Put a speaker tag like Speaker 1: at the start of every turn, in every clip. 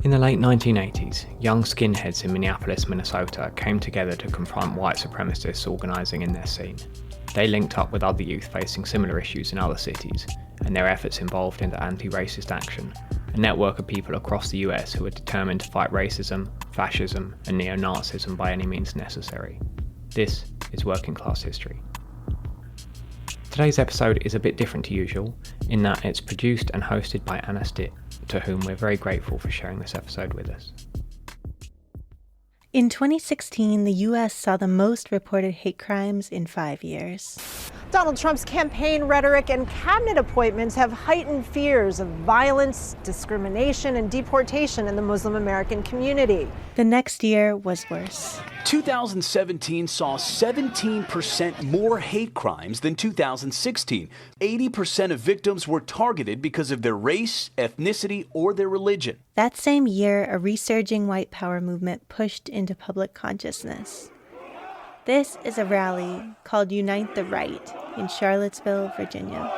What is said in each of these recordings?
Speaker 1: In the late 1980s, young skinheads in Minneapolis, Minnesota came together to confront white supremacists organising in their scene. They linked up with other youth facing similar issues in other cities, and their efforts involved into anti-racist action, a network of people across the US who were determined to fight racism, fascism, and neo-Nazism by any means necessary. This is Working Class History. Today's episode is a bit different to usual, in that it's produced and hosted by Anna Stitt, to whom we're very grateful for sharing this episode with us.
Speaker 2: In 2016, the U.S. saw the most reported hate crimes in 5 years.
Speaker 3: Donald Trump's campaign rhetoric and cabinet appointments have heightened fears of violence, discrimination, and deportation in the Muslim American community.
Speaker 2: The next year was worse.
Speaker 4: 2017 saw 17% more hate crimes than 2016. 80% of victims were targeted because of their race, ethnicity, or their religion.
Speaker 2: That same year, a resurging white power movement pushed into public consciousness. This is a rally called Unite the Right in Charlottesville, Virginia.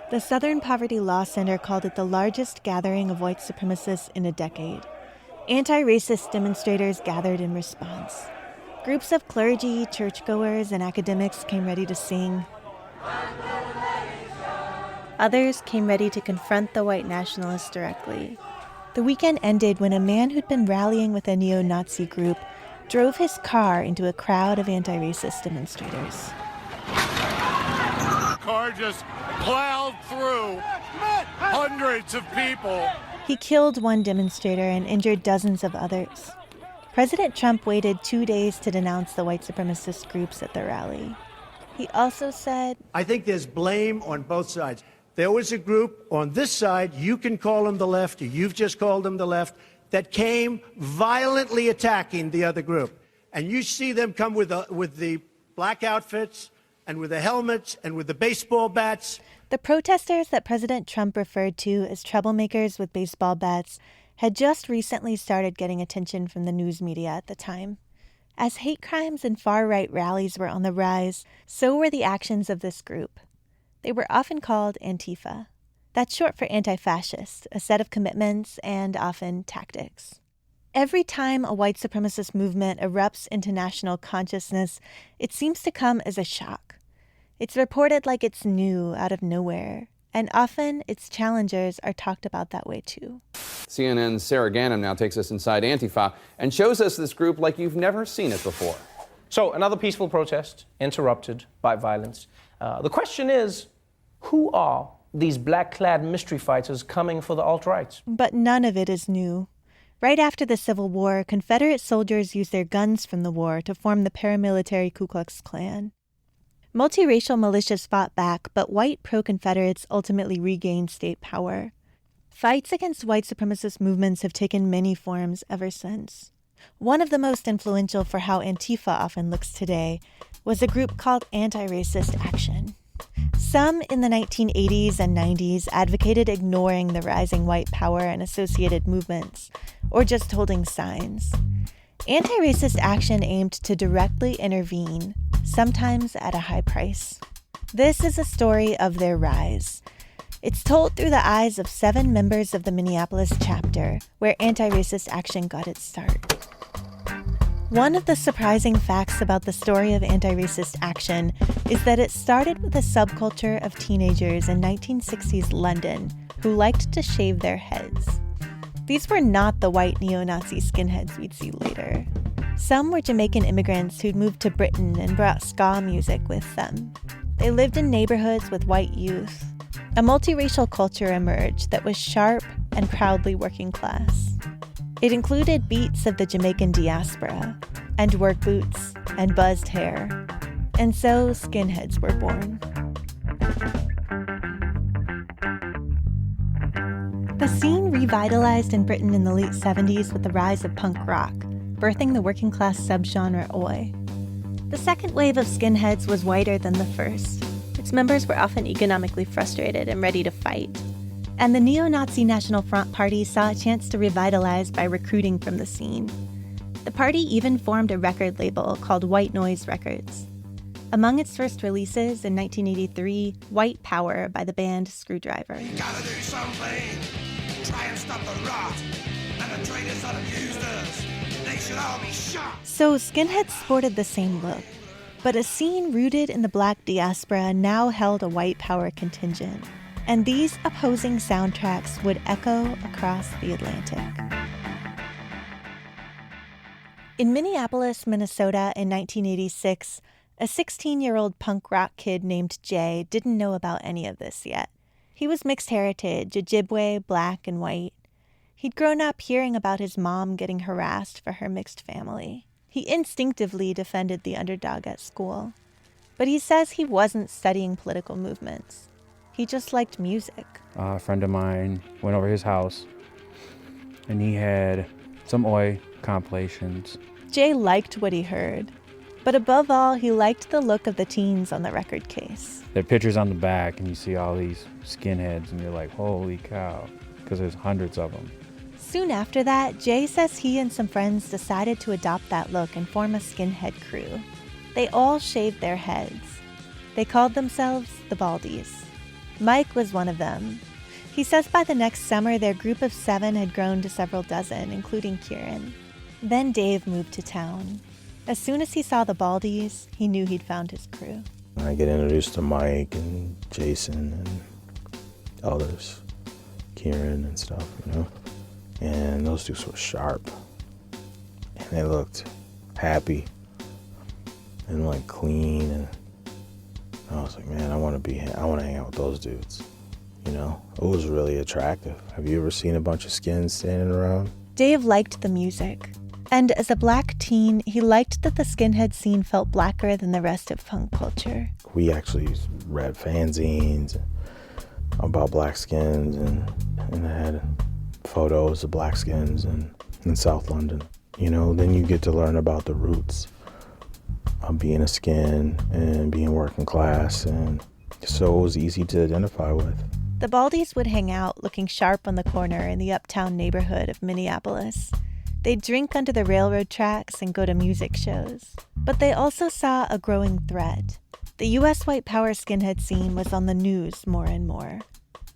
Speaker 2: The Southern Poverty Law Center called it the largest gathering of white supremacists in a decade. Anti-racist demonstrators gathered in response. Groups of clergy, churchgoers, and academics came ready to sing. Others came ready to confront the white nationalists directly. The weekend ended when a man who'd been rallying with a neo-Nazi group drove his car into a crowd of anti-racist demonstrators.
Speaker 5: The car just plowed through hundreds of people.
Speaker 2: He killed one demonstrator and injured dozens of others. President Trump waited 2 days to denounce the white supremacist groups at the rally. He also said,
Speaker 6: I think there's blame on both sides. There was a group on this side, you can call them the left, or you've just called them the left, that came violently attacking the other group. And you see them come with the black outfits and with the helmets and with the baseball bats.
Speaker 2: The protesters that President Trump referred to as troublemakers with baseball bats had just recently started getting attention from the news media at the time. As hate crimes and far-right rallies were on the rise, so were the actions of this group. They were often called antifa. That's short for anti-fascist, a set of commitments and often tactics. Every time a white supremacist movement erupts into national consciousness, it seems to come as a shock. It's reported like it's new, out of nowhere, and often its challengers are talked about that way too.
Speaker 7: CNN's Sarah Ganim now takes us inside Antifa and shows us this group like you've never seen it before.
Speaker 8: So another peaceful protest interrupted by violence. The question is, who are these black-clad mystery fighters coming for the alt-right?
Speaker 2: But none of it is new. Right after the Civil War, Confederate soldiers used their guns from the war to form the paramilitary Ku Klux Klan. Multiracial militias fought back, but white pro-Confederates ultimately regained state power. Fights against white supremacist movements have taken many forms ever since. One of the most influential for how Antifa often looks today was a group called Anti-Racist Action. Some in the 1980s and 90s advocated ignoring the rising white power and associated movements, or just holding signs. Anti-Racist Action aimed to directly intervene, sometimes at a high price. This is a story of their rise. It's told through the eyes of 7 members of the Minneapolis chapter, where Anti-Racist Action got its start. One of the surprising facts about the story of Anti-Racist Action is that it started with a subculture of teenagers in 1960s London who liked to shave their heads. These were not the white neo-Nazi skinheads we'd see later. Some were Jamaican immigrants who'd moved to Britain and brought ska music with them. They lived in neighborhoods with white youth. A multiracial culture emerged that was sharp and proudly working class. It included beats of the Jamaican diaspora, and work boots, and buzzed hair. And so skinheads were born. The scene revitalized in Britain in the late 70s with the rise of punk rock, birthing the working-class subgenre oi. The second wave of skinheads was whiter than the first. Its members were often economically frustrated and ready to fight. And the neo-Nazi National Front Party saw a chance to revitalize by recruiting from the scene. The party even formed a record label called White Noise Records. Among its first releases in 1983, White Power by the band Screwdriver.
Speaker 5: Gotta do something,
Speaker 9: try and stop the rot, and the traitors that abused us, they should all be shot.
Speaker 2: So skinheads sported the same look, but a scene rooted in the black diaspora now held a white power contingent, and these opposing soundtracks would echo across the Atlantic. In Minneapolis, Minnesota in 1986, a 16-year-old punk rock kid named Jay didn't know about any of this yet. He was mixed heritage, Ojibwe, black and white. He'd grown up hearing about his mom getting harassed for her mixed family. He instinctively defended the underdog at school. But he says he wasn't studying political movements. He just liked music.
Speaker 10: A friend of mine went over his house, and he had some Oi compilations.
Speaker 2: Jay liked what he heard. But above all, he liked the look of the teens on the record case.
Speaker 10: There are pictures on the back, and you see all these skinheads, and you're like, holy cow, because there's hundreds of them.
Speaker 2: Soon after that, Jay says he and some friends decided to adopt that look and form a skinhead crew. They all shaved their heads. They called themselves the Baldies. Mike was one of them. He says by the next summer, their group of 7 had grown to several dozen, including Kieran. Then Dave moved to town. As soon as he saw the Baldies, he knew he'd found his crew.
Speaker 11: I get introduced to Mike and Jason and others, Kieran and stuff, you know. And those dudes were sharp. And they looked happy and like clean. And I was like, man, I want to hang out with those dudes. You know, it was really attractive. Have you ever seen a bunch of skins standing around?
Speaker 2: Dave liked the music. And as a black teen, he liked that the skinhead scene felt blacker than the rest of punk culture.
Speaker 11: We actually read fanzines about black skins, and I had photos of black skins in South London. You know, then you get to learn about the roots of being a skin and being working class, and so it was easy to identify with.
Speaker 2: The Baldies would hang out looking sharp on the corner in the uptown neighborhood of Minneapolis. They'd drink under the railroad tracks and go to music shows. But they also saw a growing threat. The U.S. white power skinhead scene was on the news more and more.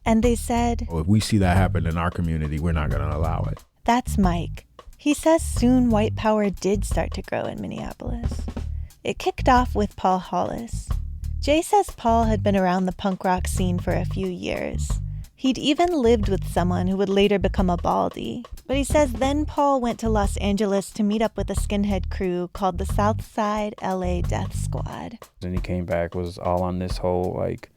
Speaker 2: And they said,
Speaker 12: if we see that happen in our community, we're not going to allow it.
Speaker 2: That's Mike. He says soon white power did start to grow in Minneapolis. It kicked off with Paul Hollis. Jay says Paul had been around the punk rock scene for a few years. He'd even lived with someone who would later become a Baldy. But he says then Paul went to Los Angeles to meet up with a skinhead crew called the Southside LA Death Squad.
Speaker 10: And he came back, was all on this whole, like,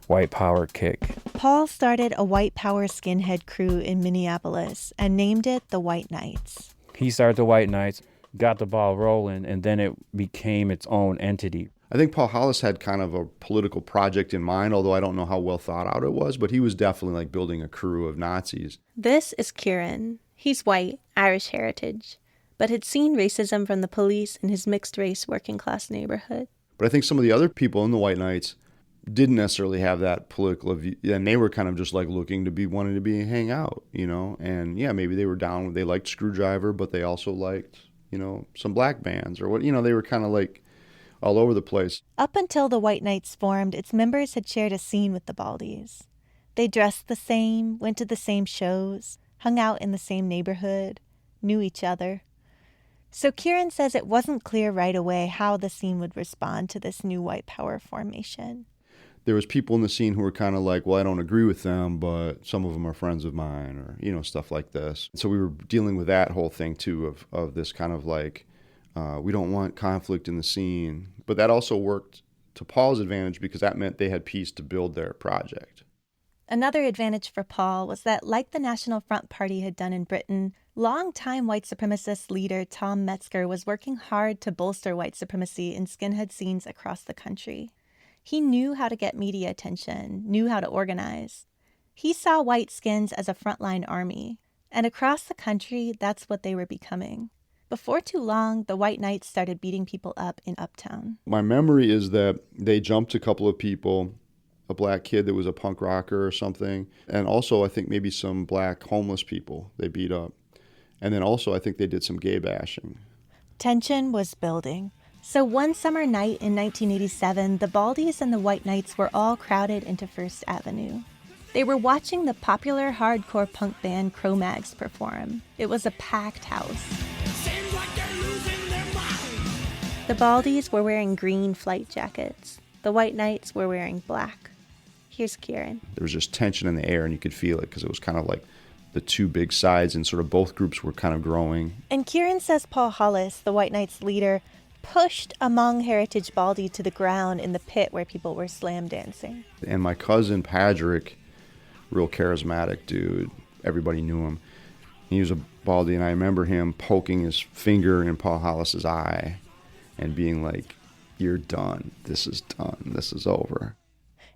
Speaker 10: white power kick.
Speaker 2: Paul started a white power skinhead crew in Minneapolis and named it the White Knights.
Speaker 10: He started the White Knights, got the ball rolling, and then it became its own entity.
Speaker 13: I think Paul Hollis had kind of a political project in mind, although I don't know how well thought out it was, but he was definitely like building a crew of Nazis.
Speaker 2: This is Kieran. He's white, Irish heritage, but had seen racism from the police in his mixed-race working-class neighborhood.
Speaker 13: But I think some of the other people in the White Knights didn't necessarily have that political view, and they were kind of just like looking to be, wanting to be, hang out, you know? And yeah, maybe they were down, they liked Screwdriver, but they also liked, you know, some black bands or what, you know, they were kind of like all over the place.
Speaker 2: Up until the White Knights formed, its members had shared a scene with the Baldies. They dressed the same, went to the same shows, hung out in the same neighborhood, knew each other. So Kieran says it wasn't clear right away how the scene would respond to this new white power formation.
Speaker 13: There was people in the scene who were kind of like, well, I don't agree with them, but some of them are friends of mine, or, you know, stuff like this. So we were dealing with that whole thing, too, of this kind of like, we don't want conflict in the scene. But that also worked to Paul's advantage because that meant they had peace to build their project.
Speaker 2: Another advantage for Paul was that, like the National Front Party had done in Britain, longtime white supremacist leader Tom Metzger was working hard to bolster white supremacy in skinhead scenes across the country. He knew how to get media attention, knew how to organize. He saw white skins as a frontline army, and across the country, that's what they were becoming. Before too long, the White Knights started beating people up in Uptown.
Speaker 13: My memory is that they jumped a couple of people, a black kid that was a punk rocker or something, and also I think maybe some black homeless people they beat up. And then also I think they did some gay bashing.
Speaker 2: Tension was building. So one summer night in 1987, the Baldies and the White Knights were all crowded into First Avenue. They were watching the popular hardcore punk band Cro-Mags perform. It was a packed house.
Speaker 9: Seems like they're losing their mind.
Speaker 2: The Baldies were wearing green flight jackets. The White Knights were wearing black. Here's Kieran.
Speaker 13: There was just tension in the air, and you could feel it because it was kind of like the two big sides, and sort of both groups were kind of growing.
Speaker 2: And Kieran says Paul Hollis, the White Knights leader, pushed a Hmong heritage Baldy to the ground in the pit where people were slam dancing.
Speaker 13: And my cousin Patrick, real charismatic dude, everybody knew him. He was a Baldy, and I remember him poking his finger in Paul Hollis's eye and being like, "You're done. This is done. This is over."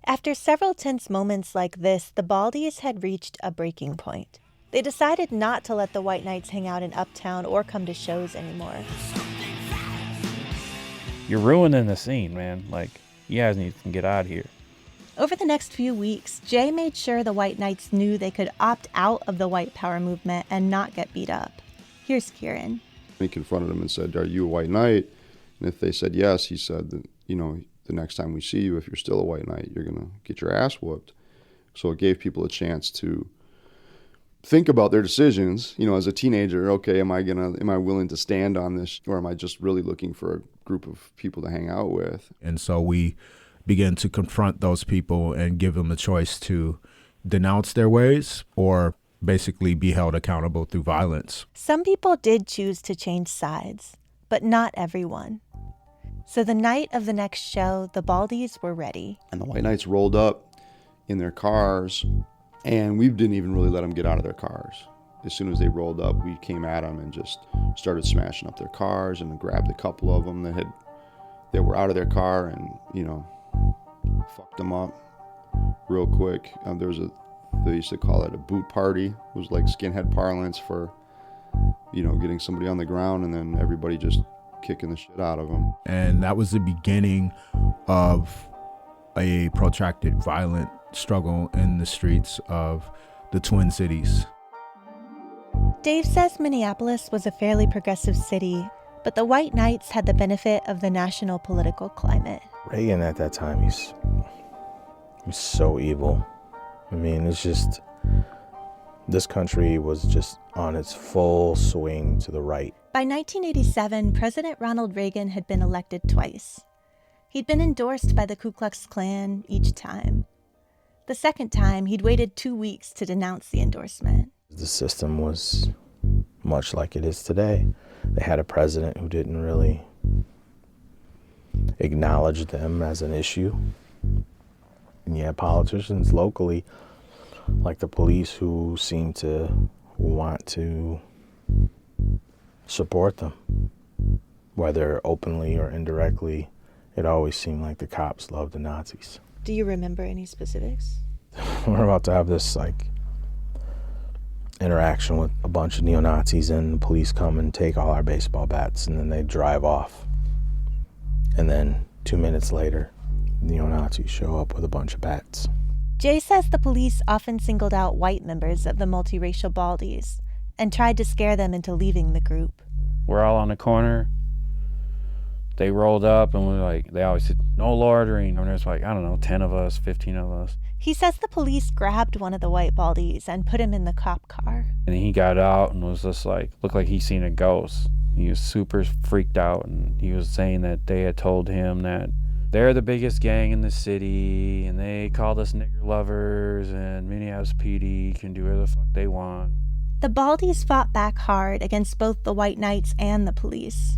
Speaker 2: After several tense moments like this, the Baldies had reached a breaking point. They decided not to let the White Knights hang out in Uptown or come to shows anymore.
Speaker 10: You're ruining the scene, man. Like, you guys need to get out of here.
Speaker 2: Over the next few weeks, Jay made sure the White Knights knew they could opt out of the white power movement and not get beat up. Here's Kieran.
Speaker 13: He confronted them and said, "Are you a white knight?" And if they said yes, he said that, the next time we see you, if you're still a white knight, you're going to get your ass whooped. So it gave people a chance to think about their decisions, as a teenager. Okay, am I willing to stand on this, or am I just really looking for a group of people to hang out with?
Speaker 12: And so we began to confront those people and give them a choice to denounce their ways or basically be held accountable through violence.
Speaker 2: Some people did choose to change sides, but not everyone. So the night of the next show, the Baldies were ready.
Speaker 13: And the White Knights rolled up in their cars, and we didn't even really let them get out of their cars. As soon as they rolled up, we came at them and just started smashing up their cars and grabbed a couple of them that were out of their car and, fucked them up real quick. They used to call it a boot party. It was like skinhead parlance for, getting somebody on the ground and then everybody just kicking the shit out of them.
Speaker 12: And that was the beginning of a protracted violent struggle in the streets of the Twin Cities.
Speaker 2: Dave says Minneapolis was a fairly progressive city, but the White Knights had the benefit of the national political climate.
Speaker 11: Reagan at that time, he's so evil. I mean, it's just, this country was just on its full swing to the right.
Speaker 2: By 1987, President Ronald Reagan had been elected twice. He'd been endorsed by the Ku Klux Klan each time. The second time, he'd waited 2 weeks to denounce the endorsement.
Speaker 11: The system was much like it is today. They had a president who didn't really acknowledge them as an issue. And you had politicians locally, like the police, who seemed to want to support them, whether openly or indirectly. It always seemed like the cops loved the Nazis.
Speaker 2: Do you remember any specifics?
Speaker 11: We're about to have this interaction with a bunch of neo-Nazis, and the police come and take all our baseball bats, and then they drive off. And then 2 minutes later, neo-Nazis show up with a bunch of bats.
Speaker 2: Jay says the police often singled out white members of the multiracial Baldies and tried to scare them into leaving the group.
Speaker 10: We're all on the corner. They rolled up and they always said, "No loitering." And there's 10 of us, 15 of us.
Speaker 2: He says the police grabbed one of the white Baldies and put him in the cop car.
Speaker 10: And he got out and was just looked like he seen a ghost. He was super freaked out, and he was saying that they had told him that they're the biggest gang in the city, and they called us nigger lovers, and Minneapolis PD can do whatever the fuck they want.
Speaker 2: The Baldies fought back hard against both the White Knights and the police.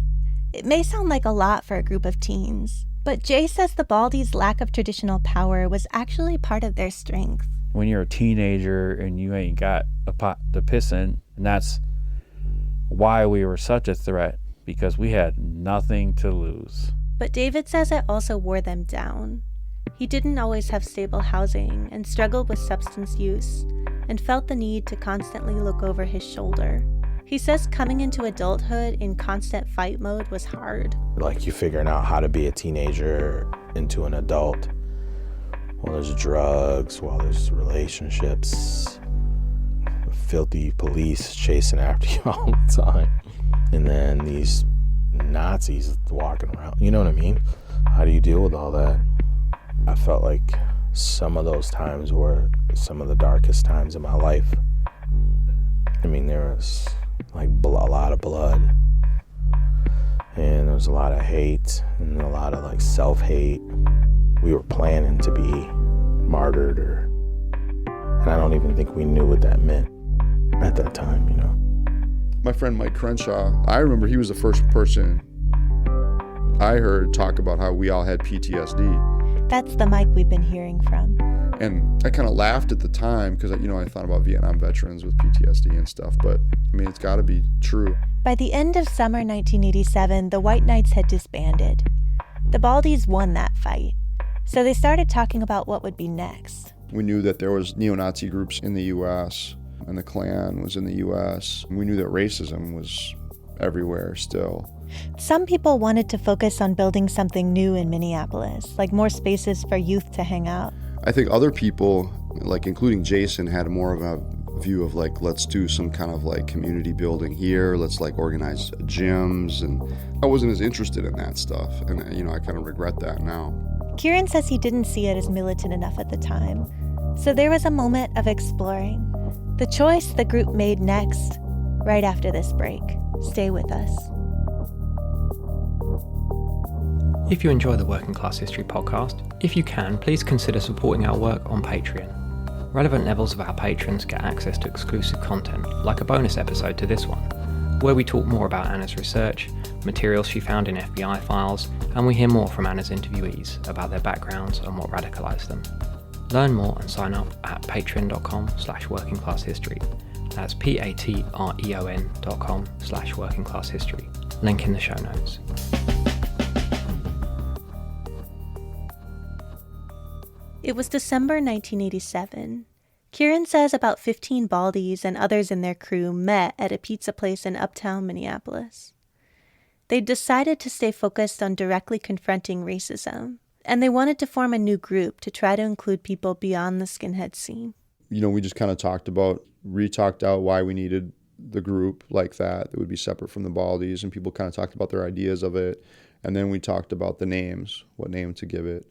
Speaker 2: It may sound like a lot for a group of teens, but Jay says the Baldies' lack of traditional power was actually part of their strength.
Speaker 10: When you're a teenager and you ain't got a pot to piss in, and that's why we were such a threat, because we had nothing to lose.
Speaker 2: But David says it also wore them down. He didn't always have stable housing and struggled with substance use and felt the need to constantly look over his shoulder. He says coming into adulthood in constant fight mode was hard.
Speaker 11: You figuring out how to be a teenager into an adult. Well, there's drugs, while there's relationships, filthy police chasing after you all the time. And then these Nazis walking around, you know what I mean? How do you deal with all that? I felt like some of those times were some of the darkest times in my life. I mean, there was like a lot of blood, and there was a lot of hate and a lot of like self-hate. We were planning to be martyred, and I don't even think we knew what that meant at that time, you know.
Speaker 13: My friend Mike Crenshaw, I remember he was the first person I heard talk about how we all had PTSD.
Speaker 2: That's the Mike we've been hearing from.
Speaker 13: And I kind of laughed at the time because, you know, I thought about Vietnam veterans with PTSD and stuff, but I mean, it's got to be true.
Speaker 2: By the end of summer 1987, the White Knights had disbanded. The Baldies won that fight, so they started talking about what would be next.
Speaker 13: We knew that there was neo-Nazi groups in the U.S., and the Klan was in the U.S. We knew that racism was everywhere still.
Speaker 2: Some people wanted to focus on building something new in Minneapolis, like more spaces for youth to hang out.
Speaker 13: I think other people, like including Jason, had more of a view of like, let's do some kind of like community building here. Let's like organize gyms. And I wasn't as interested in that stuff. And, you know, I kind of regret that now.
Speaker 2: Kieran says he didn't see it as militant enough at the time. So there was a moment of exploring. The choice the group made next, right after this break. Stay with us.
Speaker 1: If you enjoy the Working Class History podcast, if you can, please consider supporting our work on Patreon. Relevant levels of our patrons get access to exclusive content, like a bonus episode to this one, where we talk more about Anna's research, materials she found in FBI files, and we hear more from Anna's interviewees about their backgrounds and what radicalised them. Learn more and sign up at patreon.com/workingclasshistory. That's patreon.com/workingclasshistory. Link in the show notes.
Speaker 2: It was December 1987. Kieran says about 15 Baldies and others in their crew met at a pizza place in uptown Minneapolis. They decided to stay focused on directly confronting racism, and they wanted to form a new group to try to include people beyond the skinhead scene.
Speaker 13: You know, we just kind of talked out why we needed the group like that would be separate from the Baldies, and people kind of talked about their ideas of it. And then we talked about the names, what name to give it.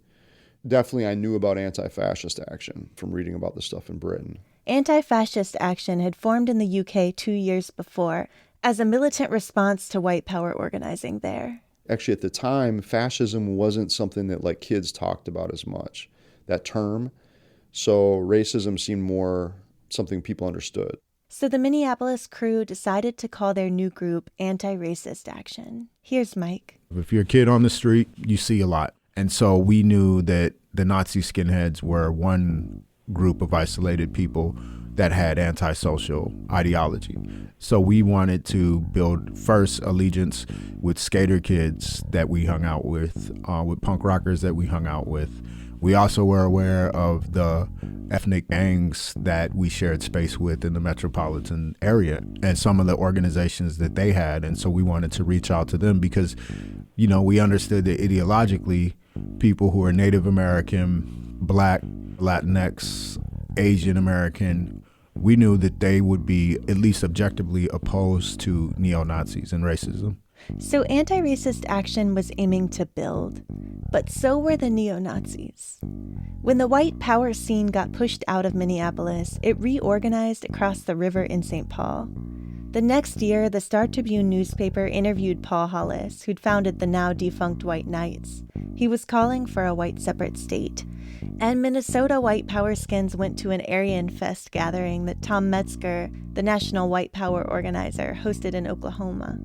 Speaker 13: Definitely I knew about anti-fascist action from reading about the stuff in Britain.
Speaker 2: Anti-fascist action had formed in the UK 2 years before as a militant response to white power organizing there.
Speaker 13: Actually, at the time, fascism wasn't something that like kids talked about as much, that term. So racism seemed more something people understood.
Speaker 2: So the Minneapolis crew decided to call their new group Anti-Racist Action. Here's Mike.
Speaker 12: If you're a kid on the street, you see a lot. And so we knew that the Nazi skinheads were one group of isolated people that had antisocial ideology. So we wanted to build first allegiance with skater kids that we hung out with punk rockers that we hung out with. We also were aware of the ethnic gangs that we shared space with in the metropolitan area and some of the organizations that they had. And so we wanted to reach out to them because, you know, we understood that ideologically, people who are Native American, Black, Latinx, Asian American, we knew that they would be at least objectively opposed to neo-Nazis and racism.
Speaker 2: So Anti-Racist Action was aiming to build, but so were the neo-Nazis. When the white power scene got pushed out of Minneapolis, it reorganized across the river in St. Paul. The next year, the Star Tribune newspaper interviewed Paul Hollis, who'd founded the now-defunct White Knights. He was calling for a white separate state. And Minnesota white power skins went to an Aryan Fest gathering that Tom Metzger, the national white power organizer, hosted in Oklahoma.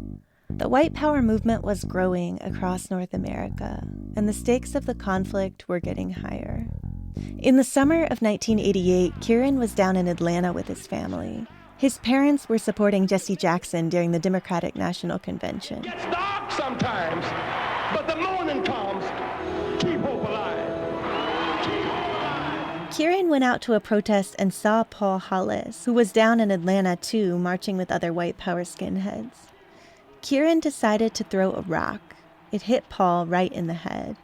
Speaker 2: The white power movement was growing across North America, and the stakes of the conflict were getting higher. In the summer of 1988, Kieran was down in Atlanta with his family. His parents were supporting Jesse Jackson during the Democratic National Convention.
Speaker 14: It gets dark sometimes, but the morning comes. Keep hope alive. Keep hope alive.
Speaker 2: Kieran went out to a protest and saw Paul Hollis, who was down in Atlanta too, marching with other white power skinheads. Kieran decided to throw a rock. It hit Paul right in the head.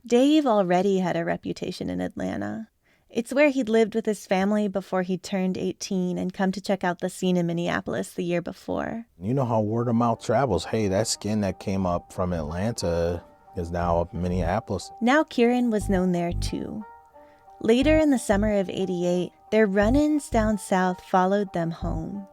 Speaker 2: Dave already had a reputation in Atlanta. It's where he'd lived with his family before he turned 18 and come to check out the scene in Minneapolis the year before.
Speaker 11: You know how word of mouth travels. Hey, that skin that came up from Atlanta is now up in Minneapolis.
Speaker 2: Now Kieran was known there too. Later in the summer of '88, their run-ins down south followed them home.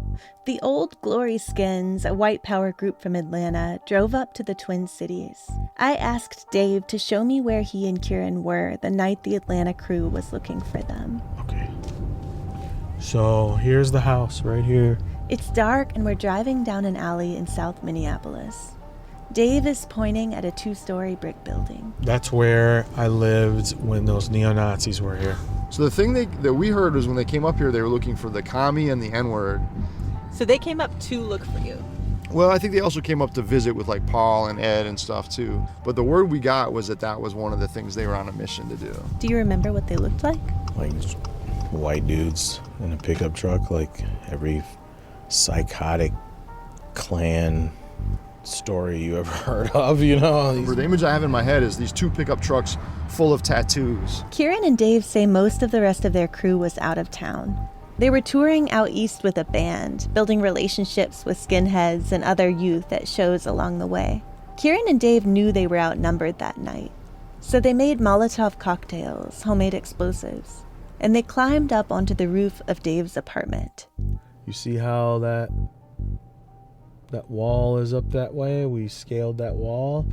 Speaker 2: The Old Glory Skins, a white power group from Atlanta, drove up to the Twin Cities. I asked Dave to show me where he and Kieran were the night the Atlanta crew was looking for them.
Speaker 15: Okay. So here's the house right here.
Speaker 2: It's dark and we're driving down an alley in South Minneapolis. Dave is pointing at a 2-story brick building.
Speaker 15: That's where I lived when those neo-Nazis were here.
Speaker 13: So the thing that we heard was when they came up here, they were looking for the commie and the N-word.
Speaker 16: So they came up to look for you?
Speaker 13: Well, I think they also came up to visit with like Paul and Ed and stuff too. But the word we got was that was one of the things they were on a mission to do.
Speaker 2: Do you remember what they looked like?
Speaker 11: Like white dudes in a pickup truck, like every psychotic Klan story you ever heard of, you know?
Speaker 13: The image I have in my head is these 2 pickup trucks full of tattoos.
Speaker 2: Kieran and Dave say most of the rest of their crew was out of town. They were touring out east with a band, building relationships with skinheads and other youth at shows along the way. Kieran and Dave knew they were outnumbered that night, so they made Molotov cocktails, homemade explosives, and they climbed up onto the roof of Dave's apartment.
Speaker 15: You see how that wall is up that way? We scaled that wall.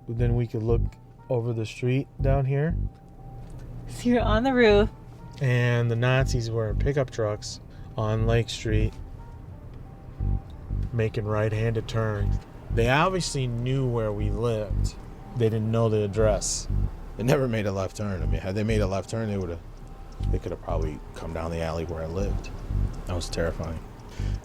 Speaker 15: Then we could look over the street down here.
Speaker 16: So you're on the roof.
Speaker 15: And the Nazis were in pickup trucks on Lake Street making right-handed turns. They obviously knew where we lived. They didn't know the address.
Speaker 11: They never made a left turn. I mean, had they made a left turn, they could have probably come down the alley where I lived. That was terrifying.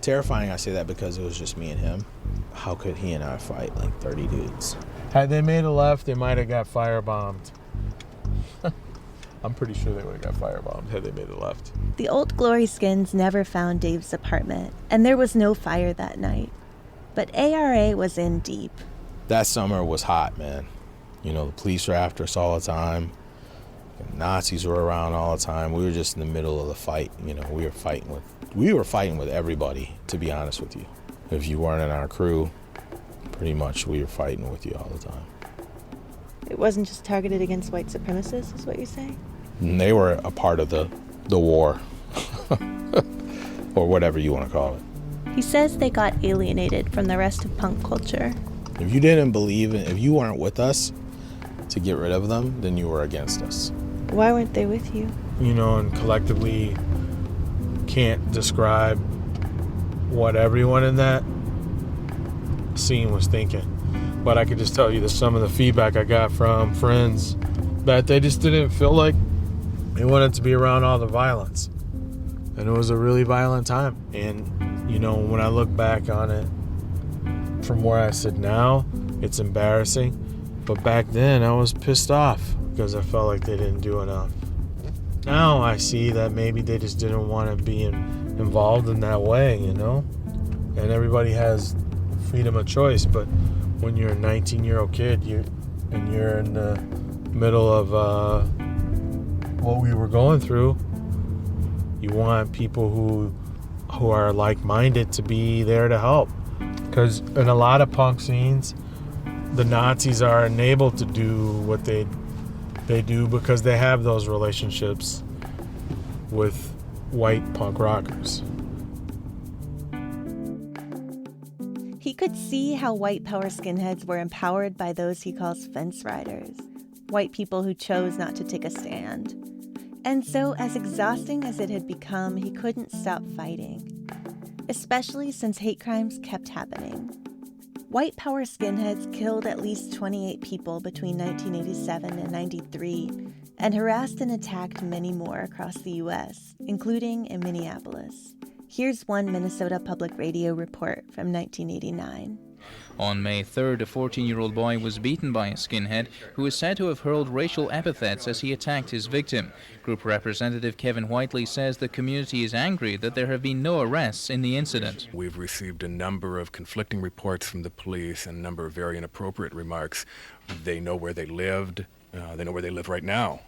Speaker 11: Terrifying, I say that because it was just me and him. How could he and I fight like 30 dudes?
Speaker 15: Had they made a left, they might have got firebombed. I'm pretty sure they would have got firebombed had they made a left.
Speaker 2: The Old Glory Skins never found Dave's apartment, and there was no fire that night. But ARA was in deep.
Speaker 11: That summer was hot, man. You know, the police were after us all the time. The Nazis were around all the time. We were just in the middle of the fight. You know, we were fighting with everybody, to be honest with you. If you weren't in our crew, pretty much we were fighting with you all the time.
Speaker 2: It wasn't just targeted against white supremacists, is what you're saying?
Speaker 11: And they were a part of the war, or whatever you want to call it.
Speaker 2: He says they got alienated from the rest of punk culture.
Speaker 11: If you didn't believe it, if you weren't with us to get rid of them, then you were against us.
Speaker 2: Why weren't they with you?
Speaker 15: You know, and collectively can't describe what everyone in that scene was thinking. But I could just tell you that some of the feedback I got from friends that they just didn't feel like they wanted to be around all the violence. And it was a really violent time. And, you know, when I look back on it from where I sit now, it's embarrassing. But back then I was pissed off because I felt like they didn't do enough. Now I see that maybe they just didn't want to be involved in that way, you know? And everybody has freedom of choice, but when you're a 19-year-old kid and you're in the middle of what we were going through, you want people who are like-minded to be there to help. Because in a lot of punk scenes, the Nazis are enabled to do what they do because they have those relationships with white punk rockers.
Speaker 2: He could see how white power skinheads were empowered by those he calls fence riders, white people who chose not to take a stand. And so, as exhausting as it had become, he couldn't stop fighting, especially since hate crimes kept happening. White power skinheads killed at least 28 people between 1987 and 93, and harassed and attacked many more across the U.S., including in Minneapolis. Here's one Minnesota Public Radio report from 1989.
Speaker 17: On May 3rd, a 14-year-old boy was beaten by a skinhead who is said to have hurled racial epithets as he attacked his victim. Group representative Kevin Whiteley says the community is angry that there have been no arrests in the incident.
Speaker 18: We've received a number of conflicting reports from the police and a number of very inappropriate remarks. They know where they lived. They know where they live right now.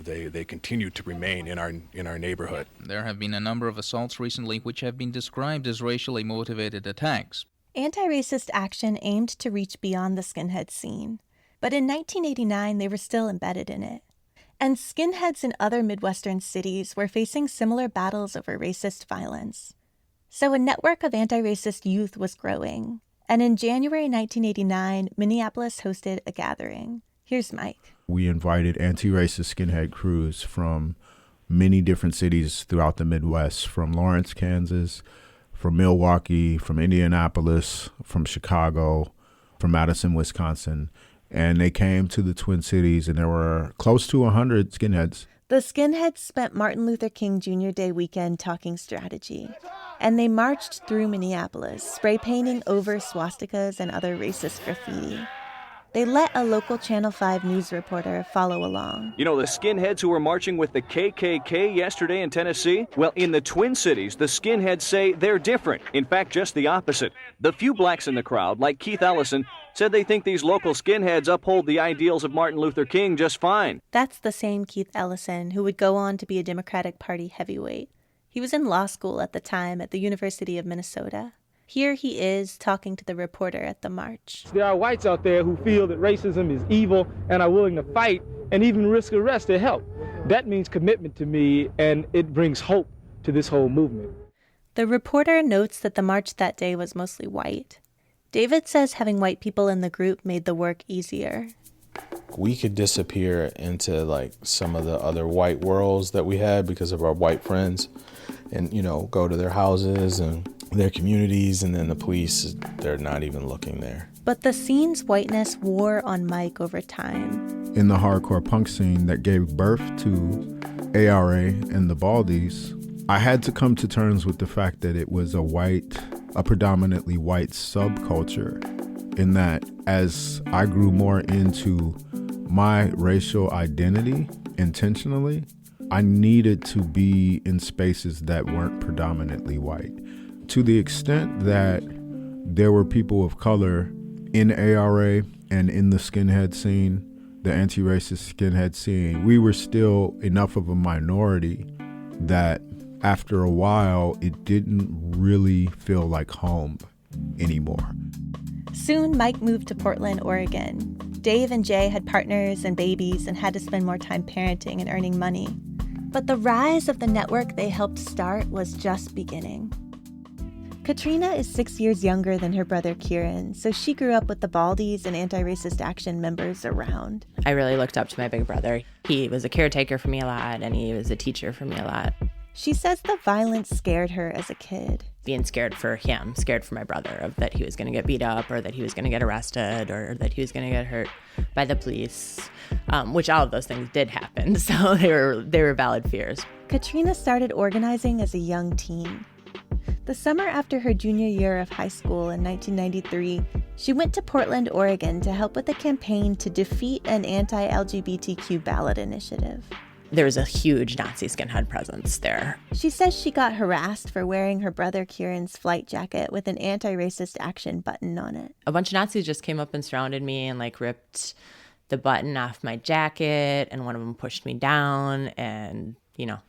Speaker 18: They continue to remain in our neighborhood.
Speaker 17: There have been a number of assaults recently which have been described as racially motivated attacks.
Speaker 2: Anti-racist action aimed to reach beyond the skinhead scene, but in 1989 they were still embedded in it. And skinheads in other Midwestern cities were facing similar battles over racist violence. So a network of anti-racist youth was growing. And in January 1989, Minneapolis hosted a gathering. Here's Mike.
Speaker 12: We invited anti-racist skinhead crews from many different cities throughout the Midwest, from Lawrence, Kansas, from Milwaukee, from Indianapolis, from Chicago, from Madison, Wisconsin. And they came to the Twin Cities, and there were close to 100 skinheads.
Speaker 2: The skinheads spent Martin Luther King Jr. Day weekend talking strategy. And they marched through Minneapolis, spray painting over swastikas and other racist graffiti. They let a local Channel 5 news reporter follow along.
Speaker 19: You know the skinheads who were marching with the KKK yesterday in Tennessee? Well, in the Twin Cities, the skinheads say they're different. In fact, just the opposite. The few blacks in the crowd, like Keith Ellison, said they think these local skinheads uphold the ideals of Martin Luther King just fine.
Speaker 2: That's the same Keith Ellison who would go on to be a Democratic Party heavyweight. He was in law school at the time at the University of Minnesota. Here he is talking to the reporter at the march.
Speaker 20: There are whites out there who feel that racism is evil and are willing to fight and even risk arrest to help. That means commitment to me, and it brings hope to this whole movement.
Speaker 2: The reporter notes that the march that day was mostly white. David says having white people in the group made the work easier.
Speaker 11: We could disappear into like some of the other white worlds that we had because of our white friends and, you know, go to their houses and their communities, and then the police, they're not even looking there.
Speaker 2: But the scene's whiteness wore on Mike over time.
Speaker 12: In the hardcore punk scene that gave birth to ARA and the Baldies, I had to come to terms with the fact that it was a predominantly white subculture, in that as I grew more into my racial identity intentionally, I needed to be in spaces that weren't predominantly white. To the extent that there were people of color in ARA and in the skinhead scene, the anti-racist skinhead scene, we were still enough of a minority that after a while, it didn't really feel like home anymore.
Speaker 2: Soon, Mike moved to Portland, Oregon. Dave and Jay had partners and babies and had to spend more time parenting and earning money. But the rise of the network they helped start was just beginning. Katrina is 6 years younger than her brother Kieran, so she grew up with the Baldies and Anti-Racist Action members around.
Speaker 21: I really looked up to my big brother. He was a caretaker for me a lot, and he was a teacher for me a lot.
Speaker 2: She says the violence scared her as a kid.
Speaker 21: Being scared for him, scared for my brother, of that he was going to get beat up, or that he was going to get arrested, or that he was going to get hurt by the police, which all of those things did happen, so they were valid fears.
Speaker 2: Katrina started organizing as a young teen. The summer after her junior year of high school in 1993, she went to Portland, Oregon to help with a campaign to defeat an anti-LGBTQ ballot initiative.
Speaker 21: There was a huge Nazi skinhead presence there.
Speaker 2: She says she got harassed for wearing her brother Kieran's flight jacket with an anti-racist action button on it.
Speaker 21: A bunch of Nazis just came up and surrounded me and ripped the button off my jacket, and one of them pushed me down, and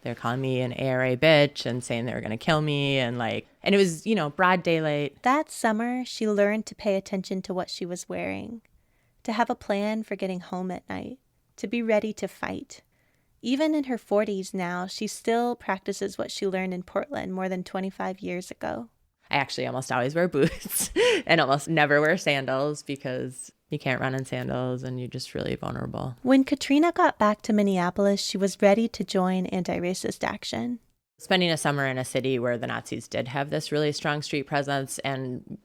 Speaker 21: they're calling me an ARA bitch and saying they were going to kill me, and it was, broad daylight.
Speaker 2: That summer, she learned to pay attention to what she was wearing, to have a plan for getting home at night, to be ready to fight. Even in her 40s now, she still practices what she learned in Portland more than 25 years ago.
Speaker 21: I actually almost always wear boots and almost never wear sandals because you can't run in sandals and you're just really vulnerable.
Speaker 2: When Katrina got back to Minneapolis, she was ready to join anti-racist action.
Speaker 21: Spending a summer in a city where the Nazis did have this really strong street presence and,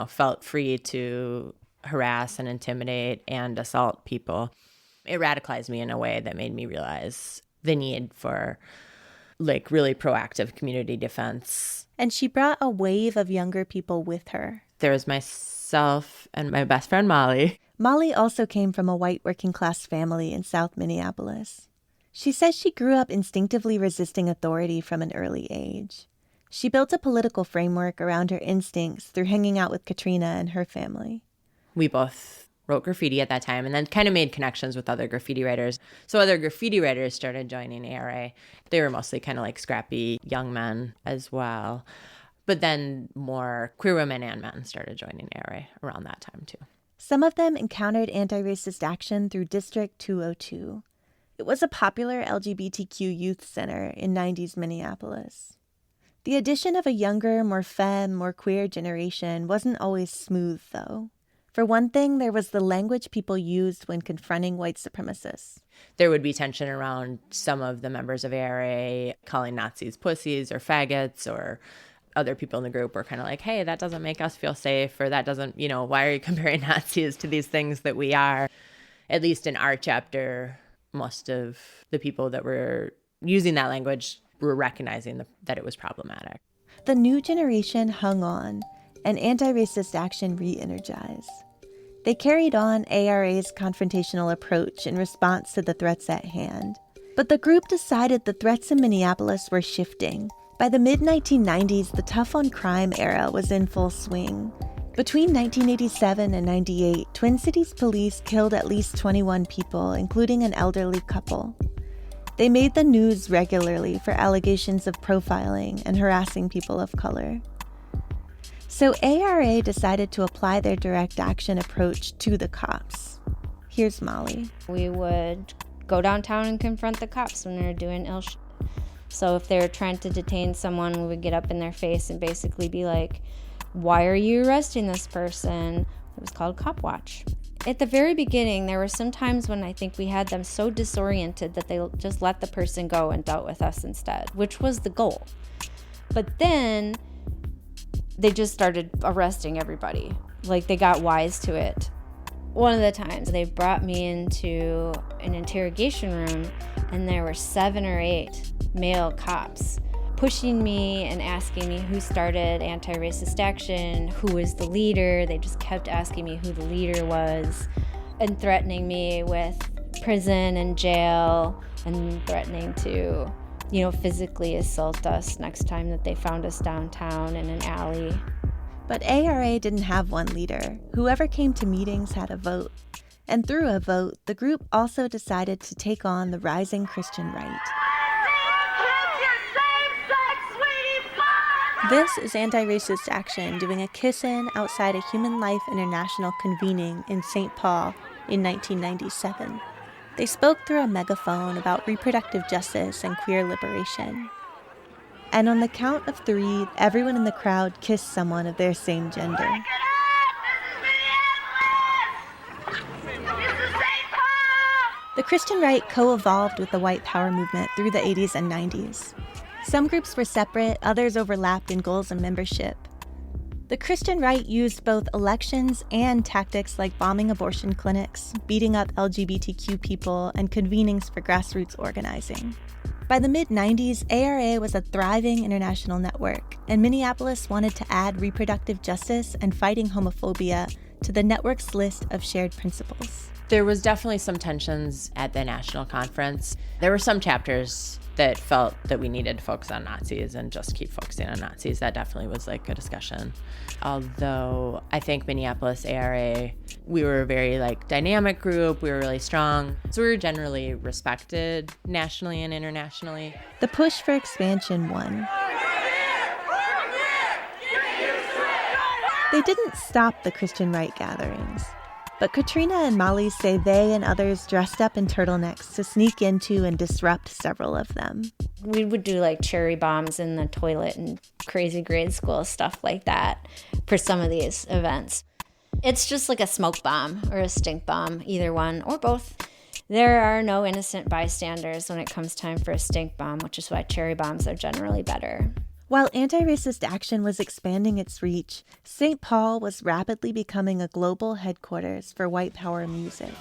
Speaker 21: felt free to harass and intimidate and assault people, it radicalized me in a way that made me realize the need for really proactive community defense.
Speaker 2: And she brought a wave of younger people with her.
Speaker 21: There was myself and my best friend, Molly.
Speaker 2: Molly also came from a white working class family in South Minneapolis. She says she grew up instinctively resisting authority from an early age. She built a political framework around her instincts through hanging out with Katrina and her family.
Speaker 21: We both wrote graffiti at that time and then kind of made connections with other graffiti writers. So other graffiti writers started joining ARA. They were mostly kind of scrappy young men as well. But then more queer women and men started joining ARA around that time too.
Speaker 2: Some of them encountered anti-racist action through District 202. It was a popular LGBTQ youth center in 90s Minneapolis. The addition of a younger, more femme, more queer generation wasn't always smooth, though. For one thing, there was the language people used when confronting white supremacists.
Speaker 21: There would be tension around some of the members of ARA calling Nazis pussies or faggots, or other people in the group were kind of like, hey, that doesn't make us feel safe, or that doesn't, why are you comparing Nazis to these things that we are? At least in our chapter, most of the people that were using that language were recognizing that it was problematic.
Speaker 2: The new generation hung on, and anti-racist action re-energized. They carried on ARA's confrontational approach in response to the threats at hand. But the group decided the threats in Minneapolis were shifting. By the mid-1990s, the tough-on-crime era was in full swing. Between 1987 and 98, Twin Cities police killed at least 21 people, including an elderly couple. They made the news regularly for allegations of profiling and harassing people of color. So ARA decided to apply their direct action approach to the cops. Here's Molly.
Speaker 3: We would go downtown and confront the cops when they're doing ill shit. So if they were trying to detain someone, we would get up in their face and basically be like, why are you arresting this person? It was called Cop Watch. At the very beginning, there were some times when I think we had them so disoriented that they just let the person go and dealt with us instead, which was the goal. But then they just started arresting everybody. Like, they got wise to it. One of the times they brought me into an interrogation room, and there were 7 or 8 male cops pushing me and asking me who started anti-racist action, who was the leader. They just kept asking me who the leader was and threatening me with prison and jail and threatening to, physically assault us next time that they found us downtown in an alley.
Speaker 2: But ARA didn't have one leader. Whoever came to meetings had a vote. And through a vote, the group also decided to take on the rising Christian right. This is Anti-Racist Action doing a kiss-in outside a Human Life International convening in St. Paul in 1997. They spoke through a megaphone about reproductive justice and queer liberation. And on the count of 3, everyone in the crowd kissed someone of their same gender. The Christian right co-evolved with the white power movement through the 80s and 90s. Some groups were separate, others overlapped in goals and membership. The Christian right used both elections and tactics like bombing abortion clinics, beating up LGBTQ people, and convenings for grassroots organizing. By the mid-90s, ARA was a thriving international network, and Minneapolis wanted to add reproductive justice and fighting homophobia to the network's list of shared principles.
Speaker 21: There was definitely some tensions at the national conference. There were some chapters that felt that we needed to focus on Nazis and just keep focusing on Nazis. That definitely was like a discussion. Although I think Minneapolis ARA, we were a very dynamic group. We were really strong. So we were generally respected nationally and internationally.
Speaker 2: The push for expansion won. They didn't stop the Christian right gatherings. But Katrina and Molly say they and others dressed up in turtlenecks to sneak into and disrupt several of them.
Speaker 3: We would do cherry bombs in the toilet and crazy grade school stuff like that for some of these events. It's just like a smoke bomb or a stink bomb, either one or both. There are no innocent bystanders when it comes time for a stink bomb, which is why cherry bombs are generally better.
Speaker 2: While anti-racist action was expanding its reach, St. Paul was rapidly becoming a global headquarters for white power music.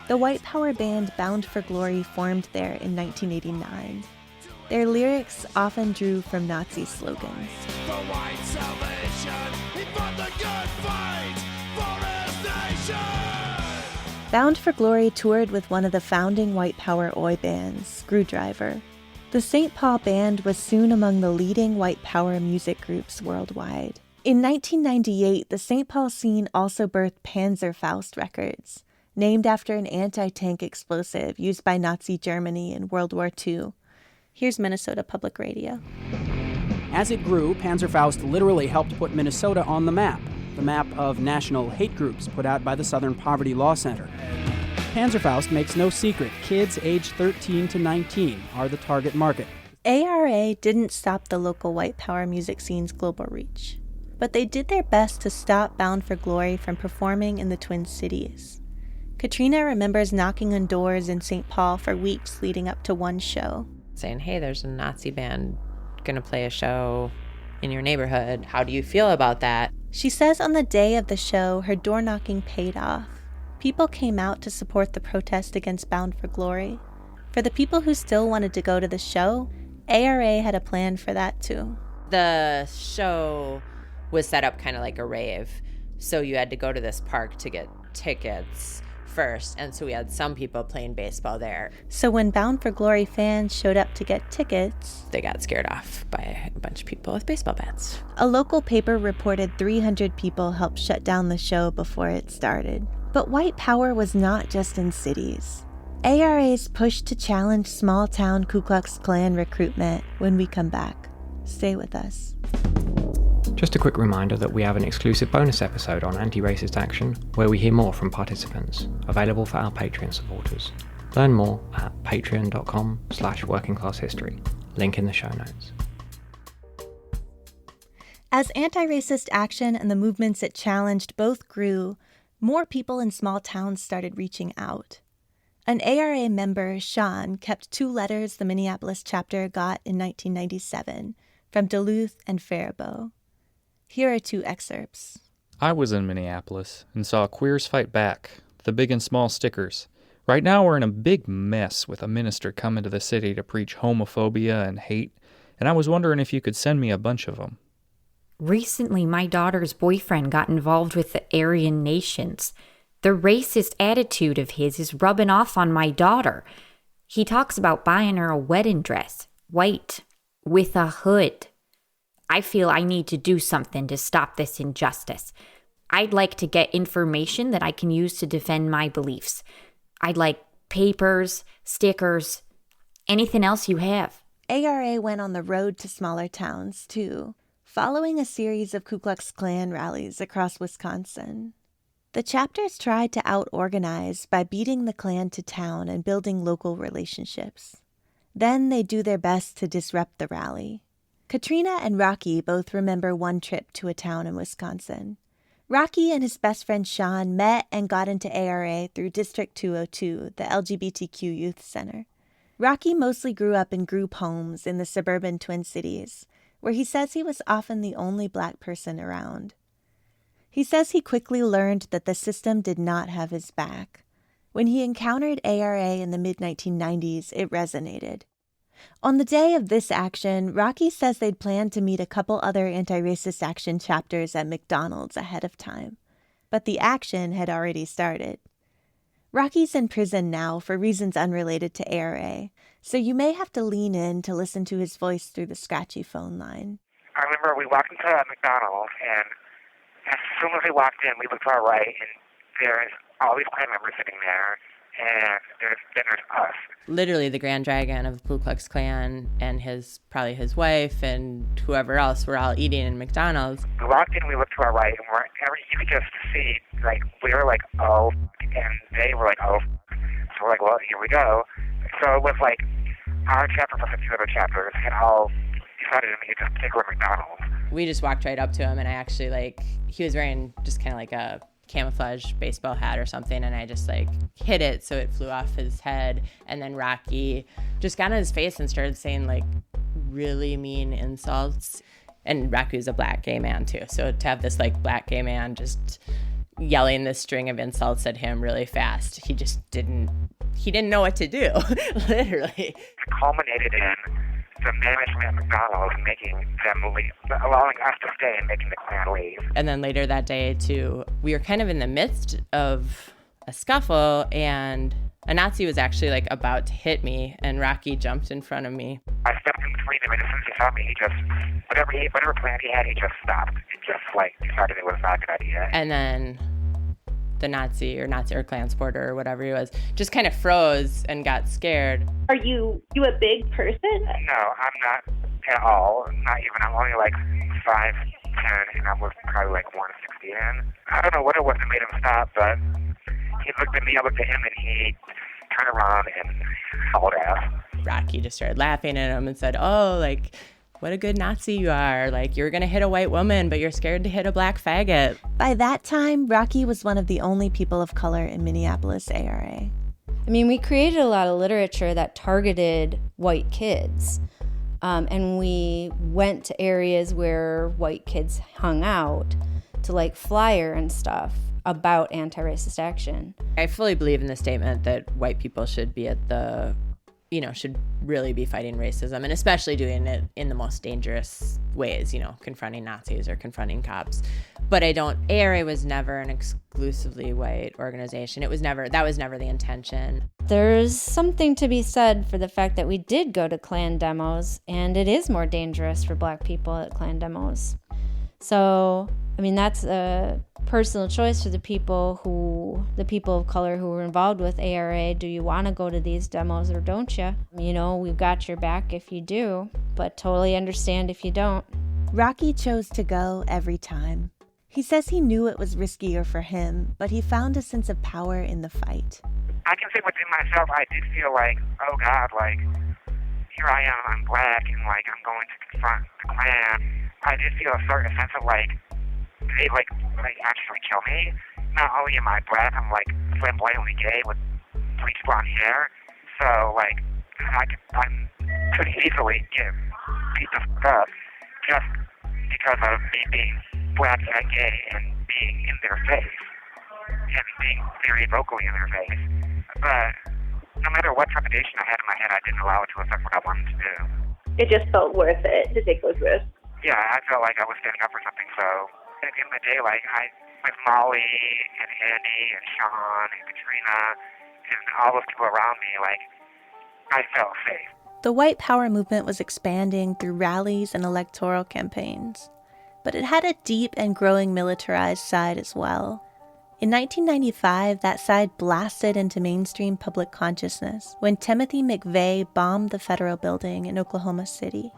Speaker 2: The white power band Bound for Glory formed there in 1989. Their lyrics often drew from Nazi slogans.
Speaker 9: For white salvation, he fought the good fight for his nation.
Speaker 2: Bound for Glory toured with one of the founding white power oi bands, Screwdriver. The St. Paul Band was soon among the leading white power music groups worldwide. In 1998, the St. Paul scene also birthed Panzerfaust Records, named after an anti-tank explosive used by Nazi Germany in World War II. Here's Minnesota Public Radio.
Speaker 22: As it grew, Panzerfaust literally helped put Minnesota on the map of national hate groups put out by the Southern Poverty Law Center. Panzerfaust makes no secret kids aged 13 to 19 are the target market.
Speaker 2: ARA didn't stop the local white power music scene's global reach, but they did their best to stop Bound for Glory from performing in the Twin Cities. Katrina remembers knocking on doors in St. Paul for weeks leading up to one show.
Speaker 21: Saying, hey, there's a Nazi band going to play a show in your neighborhood. How do you feel about that?
Speaker 2: She says on the day of the show, her door knocking paid off. People came out to support the protest against Bound for Glory. For the people who still wanted to go to the show, ARA had a plan for that too.
Speaker 21: The show was set up kind of like a rave. So you had to go to this park to get tickets first, and so we had some people playing baseball there.
Speaker 2: So when Bound for Glory fans showed up to get tickets,
Speaker 21: they got scared off by a bunch of people with baseball bats.
Speaker 2: A local paper reported 300 people helped shut down the show before it started. But white power was not just in cities. ARA's push to challenge small-town Ku Klux Klan recruitment when we come back. Stay with us.
Speaker 1: Just a quick reminder that we have an exclusive bonus episode on anti-racist action where we hear more from participants, available for our Patreon supporters. Learn more at patreon.com/workingclasshistory. Link in the show notes.
Speaker 2: As anti-racist action and the movements it challenged both grew, more people in small towns started reaching out. An ARA member, Sean, kept 2 letters the Minneapolis chapter got in 1997 from Duluth and Faribault. Here are 2 excerpts.
Speaker 4: I was in Minneapolis and saw Queers Fight Back, the big and small stickers. Right now we're in a big mess with a minister coming to the city to preach homophobia and hate, and I was wondering if you could send me a bunch of them.
Speaker 6: Recently, my daughter's boyfriend got involved with the Aryan nations. The racist attitude of his is rubbing off on my daughter. He talks about buying her a wedding dress, white, with a hood. I feel I need to do something to stop this injustice. I'd like to get information that I can use to defend my beliefs. I'd like papers, stickers, anything else you have.
Speaker 2: ARA went on the road to smaller towns, too, following a series of Ku Klux Klan rallies across Wisconsin. The chapters tried to out-organize by beating the Klan to town and building local relationships. Then they do their best to disrupt the rally. Katrina and Rocky both remember one trip to a town in Wisconsin. Rocky and his best friend Sean met and got into ARA through District 202, the LGBTQ Youth Center. Rocky mostly grew up in group homes in the suburban Twin Cities, where he says he was often the only Black person around. He says he quickly learned that the system did not have his back. When he encountered ARA in the mid-1990s, it resonated. On the day of this action, Rocky says they'd planned to meet a couple other anti-racist action chapters at McDonald's ahead of time, but the action had already started. Rocky's in prison now for reasons unrelated to ARA, so you may have to lean in to listen to his voice through the scratchy phone line.
Speaker 23: I remember we walked into McDonald's, and as soon as we walked in, we looked to our right, and there's all these Klan members sitting there, and there's us.
Speaker 21: Literally the Grand Dragon of the Ku Klux Klan and probably his wife and whoever else were all eating in McDonald's.
Speaker 23: We walked in, we looked to our right, and you could just see, like, we were like, oh, and they were like, oh. So we're like, well, here we go. So it was like our chapter plus a few other chapters had all decided to meet at this particular McDonald's.
Speaker 21: We just walked right up to him, and I actually, he was wearing just kind of like a camouflage baseball hat or something, and I just hit it so it flew off his head, and then Rocky just got on his face and started saying really mean insults. And Rocky was a Black gay man too, so to have this Black gay man just yelling this string of insults at him really fast, he didn't know what to do. Literally.
Speaker 23: It culminated in the management at McDonald's making them leave, allowing us to stay and making the Klan leave.
Speaker 21: And then later that day, too, we were kind of in the midst of a scuffle, and a Nazi was actually about to hit me, and Rocky jumped in front of me.
Speaker 23: I stepped in between them, and as soon as he saw me, he just, whatever plan he had, he just stopped. He just decided it was not a good idea.
Speaker 21: And then the Nazi or Klan supporter or whatever he was just kind of froze and got scared.
Speaker 24: Are you a big person?
Speaker 23: No, I'm not at all. Not even. I'm only 5'10", and I was probably 160 in. I don't know what it was that made him stop, but he looked at me, I looked at him, and he turned around and hauled ass.
Speaker 21: Rocky just started laughing at him and said, oh, like, what a good Nazi you are. Like, you're going to hit a white woman, but you're scared to hit a black faggot.
Speaker 2: By that time, Rocky was one of the only people of color in Minneapolis ARA.
Speaker 3: I mean, we created a lot of literature that targeted white kids. And we went to areas where white kids hung out to like flyer and stuff about anti-racist action.
Speaker 21: I fully believe in the statement that white people should be at the, should really be fighting racism, and especially doing it in the most dangerous ways, confronting Nazis or confronting cops. But ARA was never an exclusively white organization. That was never the intention.
Speaker 3: There's something to be said for the fact that we did go to Klan demos, and it is more dangerous for black people at Klan demos. So, I mean, that's a personal choice for the people of color who were involved with ARA. Do you want to go to these demos or don't you? We've got your back if you do, but totally understand if you don't.
Speaker 2: Rocky chose to go every time. He says he knew it was riskier for him, but he found a sense of power in the fight.
Speaker 23: I can say within myself, I did feel like, oh God, like, here I am, I'm black, and like, I'm going to confront the Klan. I did feel a certain sense of like, they like actually kill me. Not only am I black, I'm like flamboyantly gay with bleach blonde hair. So like, I could easily get beat the fuck up just because of me being black and gay and being in their face and being very vocally in their face. But no matter what trepidation I had in my head, I didn't allow it to affect what I wanted to do.
Speaker 24: It just felt worth it to take those risks.
Speaker 23: Yeah, I felt like I was standing up for something. So at the end of the day, like with Molly and Andy and Sean and Katrina and all those people around me, like I felt safe.
Speaker 2: The white power movement was expanding through rallies and electoral campaigns, but it had a deep and growing militarized side as well. In 1995, that side blasted into mainstream public consciousness when Timothy McVeigh bombed the federal building in Oklahoma City.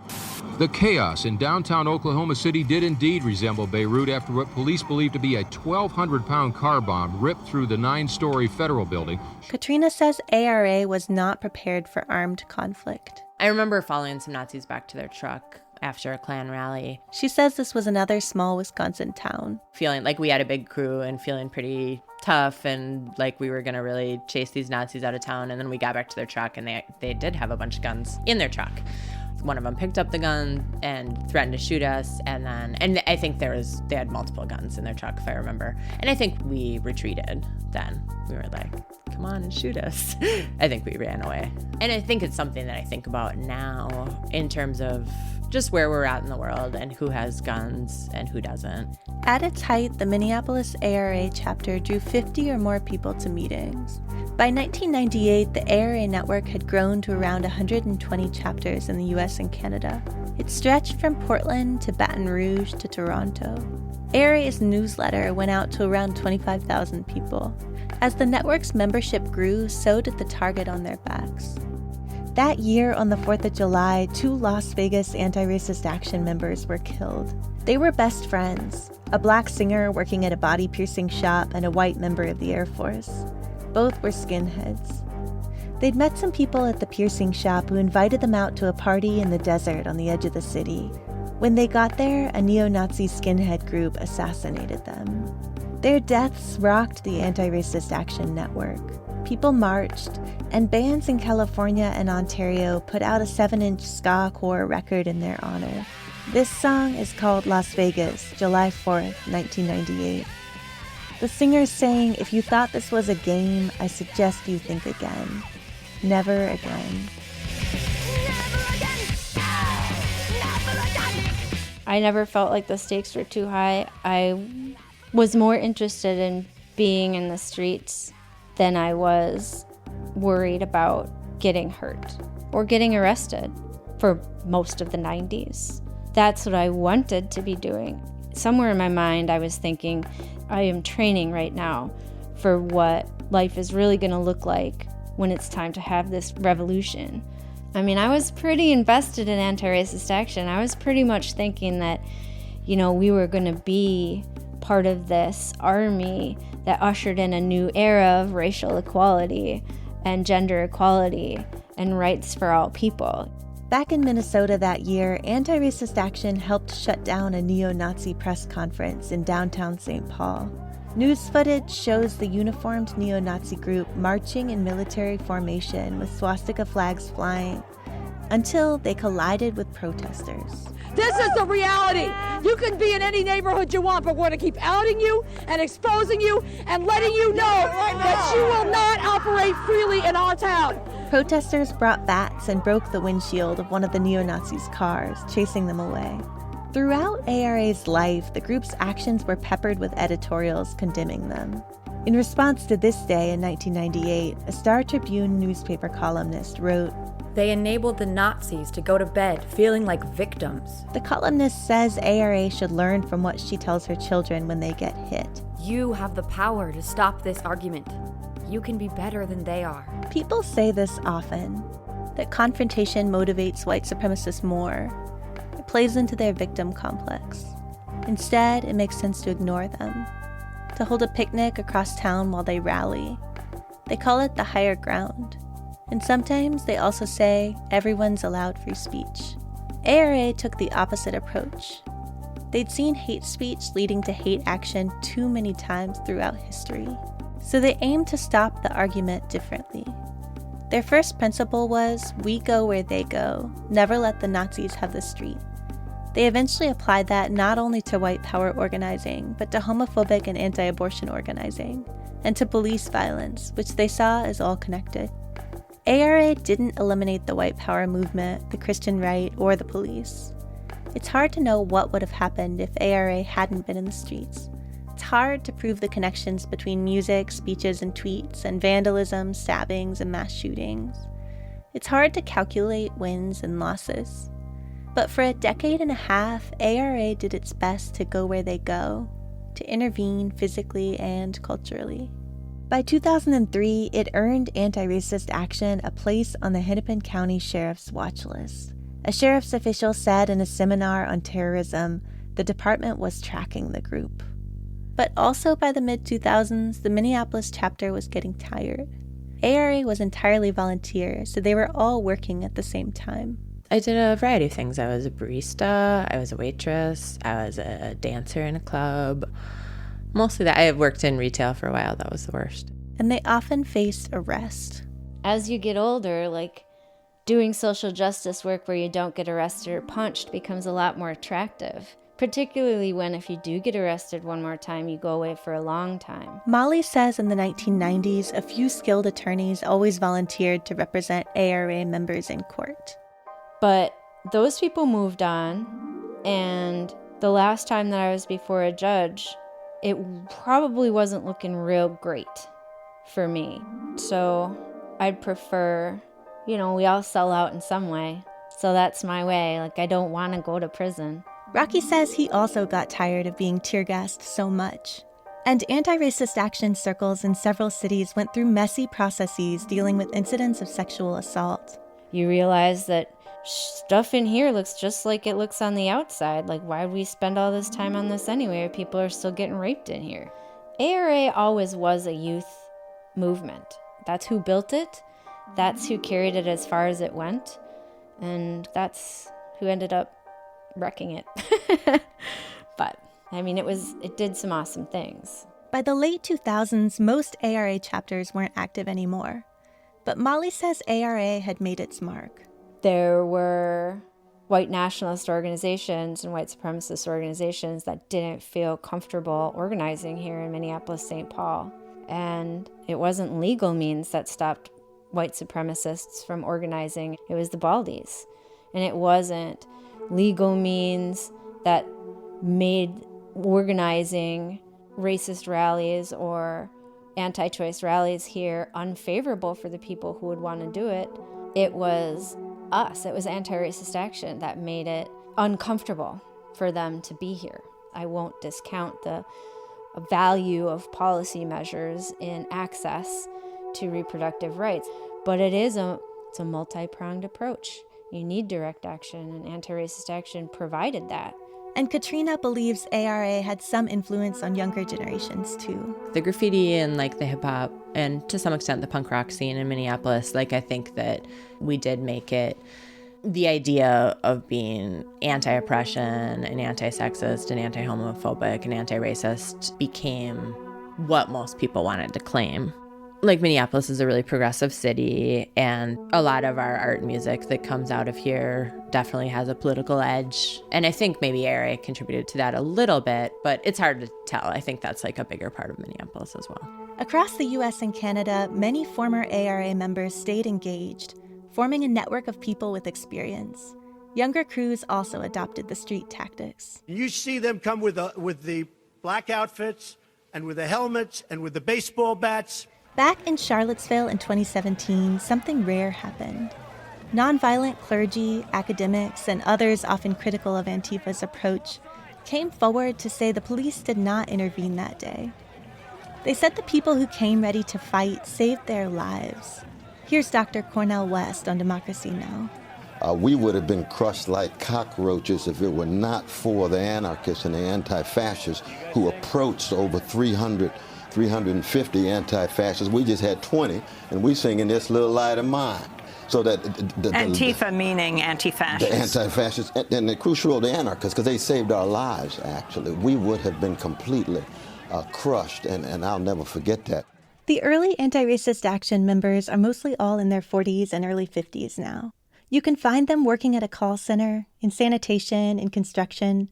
Speaker 5: The chaos in downtown Oklahoma City did indeed resemble Beirut after what police believe to be a 1,200-pound car bomb ripped through the 9-story federal building.
Speaker 2: Katrina says ARA was not prepared for armed conflict.
Speaker 21: I remember following some Nazis back to their truck after a Klan rally.
Speaker 2: She says this was another small Wisconsin town.
Speaker 21: Feeling like we had a big crew and feeling pretty tough and like we were going to really chase these Nazis out of town. And then we got back to their truck and they did have a bunch of guns in their truck. One of them picked up the gun and threatened to shoot us. And I think they had multiple guns in their truck, if I remember. And I think we retreated then. We were like, come on and shoot us. I think we ran away. And I think it's something that I think about now in terms of just where we're at in the world and who has guns and who doesn't.
Speaker 2: At its height, the Minneapolis ARA chapter drew 50 or more people to meetings. By 1998, the ARA network had grown to around 120 chapters in the US and Canada. It stretched from Portland to Baton Rouge to Toronto. ARA's newsletter went out to around 25,000 people. As the network's membership grew, so did the target on their backs. That year, on the 4th of July, 2 Las Vegas anti-racist action members were killed. They were best friends, a black singer working at a body piercing shop and a white member of the Air Force. Both were skinheads. They'd met some people at the piercing shop who invited them out to a party in the desert on the edge of the city. When they got there, a neo-Nazi skinhead group assassinated them. Their deaths rocked the Anti-Racist Action Network. People marched, and bands in California and Ontario put out a 7-inch ska-core record in their honor. This song is called Las Vegas, July 4th, 1998. The singer's saying, if you thought this was a game, I suggest you think again. Never again.
Speaker 3: I never felt like the stakes were too high. I was more interested in being in the streets than I was worried about getting hurt or getting arrested for most of the 90s. That's what I wanted to be doing. Somewhere in my mind, I was thinking, I am training right now for what life is really going to look like when it's time to have this revolution. I mean, I was pretty invested in anti-racist action. I was pretty much thinking that, we were going to be part of this army that ushered in a new era of racial equality and gender equality and rights for all people.
Speaker 2: Back in Minnesota that year, Anti-Racist Action helped shut down a neo-Nazi press conference in downtown St. Paul. News footage shows the uniformed neo-Nazi group marching in military formation with swastika flags flying until they collided with protesters.
Speaker 7: This is the reality. You can be in any neighborhood you want, but we're going to keep outing you and exposing you and letting you know that you will not operate freely in our town.
Speaker 2: Protesters brought bats and broke the windshield of one of the neo-Nazis' cars, chasing them away. Throughout ARA's life, the group's actions were peppered with editorials condemning them. In response to this day in 1998, a Star Tribune newspaper columnist wrote,
Speaker 6: "They enabled the Nazis to go to bed feeling like victims."
Speaker 2: The columnist says ARA should learn from what she tells her children when they get hit.
Speaker 6: "You have the power to stop this argument. You can be better than they are."
Speaker 2: People say this often, that confrontation motivates white supremacists more. It plays into their victim complex. Instead, it makes sense to ignore them, to hold a picnic across town while they rally. They call it the higher ground. And sometimes they also say everyone's allowed free speech. ARA took the opposite approach. They'd seen hate speech leading to hate action too many times throughout history. So they aimed to stop the argument differently. Their first principle was, we go where they go, never let the Nazis have the street. They eventually applied that not only to white power organizing, but to homophobic and anti-abortion organizing, and to police violence, which they saw as all connected. ARA didn't eliminate the white power movement, the Christian right, or the police. It's hard to know what would have happened if ARA hadn't been in the streets. It's hard to prove the connections between music, speeches, and tweets, and vandalism, stabbings, and mass shootings. It's hard to calculate wins and losses. But for a decade and a half, ARA did its best to go where they go, to intervene physically and culturally. By 2003, it earned Anti-Racist Action a place on the Hennepin County Sheriff's Watch List. A sheriff's official said in a seminar on terrorism, the department was tracking the group. But also by the mid-2000s, the Minneapolis chapter was getting tired. ARA was entirely volunteer, so they were all working at the same time.
Speaker 21: I did a variety of things. I was a barista, I was a waitress, I was a dancer in a club. Mostly that. I worked in retail for a while. That was the worst.
Speaker 2: And they often faced arrest.
Speaker 3: As you get older, like, doing social justice work where you don't get arrested or punched becomes a lot more attractive. Particularly when if you do get arrested one more time, you go away for a long time.
Speaker 2: Molly says in the 1990s, a few skilled attorneys always volunteered to represent ARA members in court.
Speaker 3: But those people moved on, and the last time that I was before a judge, it probably wasn't looking real great for me. So I'd prefer, we all sell out in some way. So that's my way. Like, I don't want to go to prison.
Speaker 2: Rocky says he also got tired of being tear-gassed so much. And anti-racist action circles in several cities went through messy processes dealing with incidents of sexual assault.
Speaker 3: You realize that stuff in here looks just like it looks on the outside. Like, why would we spend all this time on this anyway? People are still getting raped in here. ARA always was a youth movement. That's who built it. That's who carried it as far as it went. And that's who ended up wrecking it. But, I mean, it did some awesome things.
Speaker 2: By the late 2000s, most ARA chapters weren't active anymore. But Molly says ARA had made its mark.
Speaker 3: There were white nationalist organizations and white supremacist organizations that didn't feel comfortable organizing here in Minneapolis, St. Paul. And it wasn't legal means that stopped white supremacists from organizing. It was the Baldies. And it wasn't legal means that made organizing racist rallies or anti-choice rallies here unfavorable for the people who would want to do it. It was us. It was anti-racist action that made it uncomfortable for them to be here. I won't discount the value of policy measures in access to reproductive rights, but it's a multi-pronged approach. You need direct action, and anti-racist action provided that.
Speaker 2: And Katrina believes ARA had some influence on younger generations, too.
Speaker 21: The graffiti and like the hip hop and to some extent the punk rock scene in Minneapolis, like I think that we did make it the idea of being anti-oppression and anti-sexist and anti-homophobic and anti-racist became what most people wanted to claim. Like Minneapolis is a really progressive city, and a lot of our art and music that comes out of here definitely has a political edge. And I think maybe ARA contributed to that a little bit, but it's hard to tell. I think that's like a bigger part of Minneapolis as well.
Speaker 2: Across the US and Canada, many former ARA members stayed engaged, forming a network of people with experience. Younger crews also adopted the street tactics.
Speaker 8: You see them come with the black outfits and with the helmets and with the baseball bats.
Speaker 2: Back in Charlottesville in 2017, something rare happened. Nonviolent clergy, academics, and others often critical of Antifa's approach came forward to say the police did not intervene that day. They said the people who came ready to fight saved their lives. Here's Dr. Cornel West on Democracy Now!
Speaker 10: We would have been crushed like cockroaches if it were not for the anarchists and the anti-fascists who approached over 350 anti-fascists. We just had 20, and we singing This Little Light of Mine. So that
Speaker 13: Antifa meaning anti-fascist.
Speaker 10: The anti-fascists, and the crucial role, the anarchists, because they saved our lives, actually. We would have been completely crushed, and I'll never forget that.
Speaker 2: The early anti-racist action members are mostly all in their 40s and early 50s now. You can find them working at a call center, in sanitation, in construction.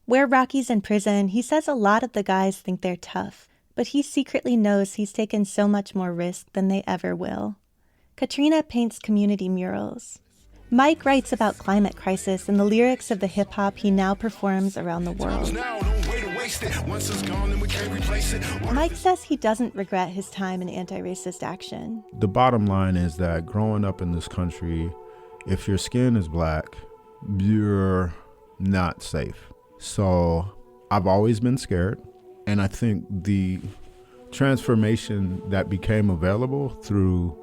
Speaker 2: Where Rocky's in prison, he says a lot of the guys think they're tough, but he secretly knows he's taken so much more risk than they ever will. Katrina paints community murals. Mike writes about climate crisis and the lyrics of the hip-hop he now performs around the world. Mike says he doesn't regret his time in anti-racist action.
Speaker 12: The bottom line is that growing up in this country, if your skin is black, you're not safe. So I've always been scared. And I think the transformation that became available through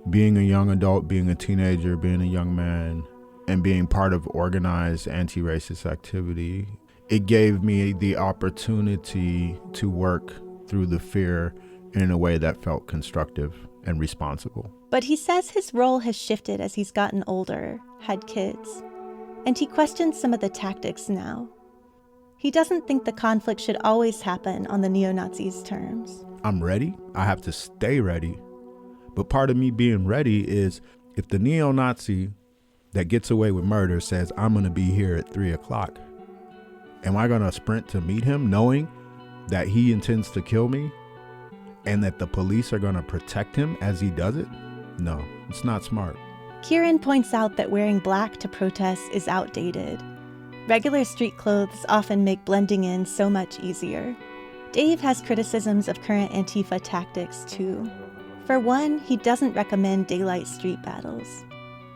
Speaker 12: being a young adult, being a teenager, being a young man, and being part of organized anti-racist activity, it gave me the opportunity to work through the fear in a way that felt constructive and responsible.
Speaker 2: But he says his role has shifted as he's gotten older, had kids, and he questions some of the tactics now. He doesn't think the conflict should always happen on the neo-Nazis' terms.
Speaker 12: I'm ready. I have to stay ready. But part of me being ready is if the neo-Nazi that gets away with murder says, I'm going to be here at 3 o'clock, am I going to sprint to meet him knowing that he intends to kill me and that the police are going to protect him as he does it? No, it's not smart.
Speaker 2: Kieran points out that wearing black to protest is outdated. Regular street clothes often make blending in so much easier. Dave has criticisms of current Antifa tactics, too. For one, he doesn't recommend daylight street battles.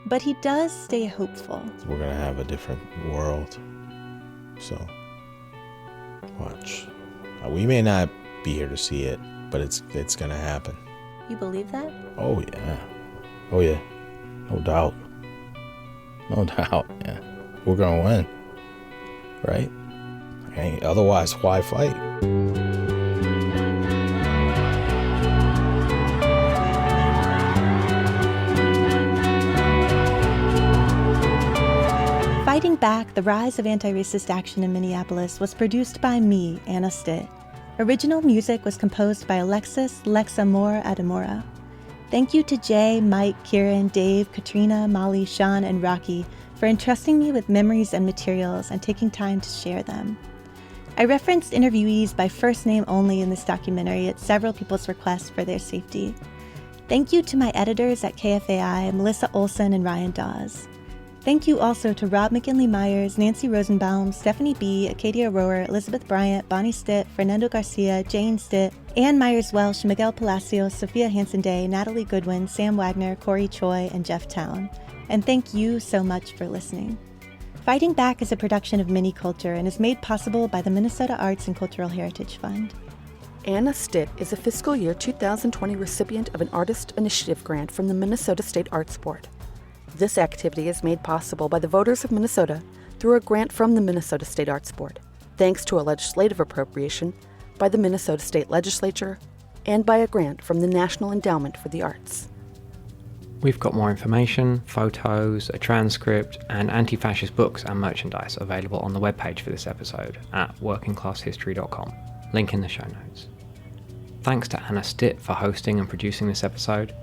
Speaker 2: But he does stay hopeful.
Speaker 11: We're going to have a different world. So, watch. We may not be here to see it, but it's going to happen.
Speaker 2: You believe that?
Speaker 11: Oh, yeah. Oh, yeah. No doubt. No doubt, yeah. We're going to win. Right? Otherwise, why fight?
Speaker 2: Fighting Back, The Rise of Anti-Racist Action in Minneapolis was produced by me, Anna Stitt. Original music was composed by Alexis Lexa Moore Adamora. Thank you to Jay, Mike, Kieran, Dave, Katrina, Molly, Sean, and Rocky for entrusting me with memories and materials and taking time to share them. I referenced interviewees by first name only in this documentary at several people's requests for their safety. Thank you to my editors at KFAI, Melissa Olson and Ryan Dawes. Thank you also to Rob McKinley-Myers, Nancy Rosenbaum, Stephanie B., Acadia Rower, Elizabeth Bryant, Bonnie Stitt, Fernando Garcia, Jane Stitt, Ann Myers-Welsh, Miguel Palacios, Sophia Hansen-Day, Natalie Goodwin, Sam Wagner, Corey Choi, and Jeff Town. And thank you so much for listening. Fighting Back is a production of Mini Culture and is made possible by the Minnesota Arts and Cultural Heritage Fund.
Speaker 14: Anna Stitt is a fiscal year 2020 recipient of an Artist Initiative grant from the Minnesota State Arts Board. This activity is made possible by the voters of Minnesota through a grant from the Minnesota State Arts Board, thanks to a legislative appropriation by the Minnesota State Legislature and by a grant from the National Endowment for the Arts.
Speaker 1: We've got more information, photos, a transcript, and anti-fascist books and merchandise available on the webpage for this episode at workingclasshistory.com. Link in the show notes. Thanks to Anna Stitt for hosting and producing this episode.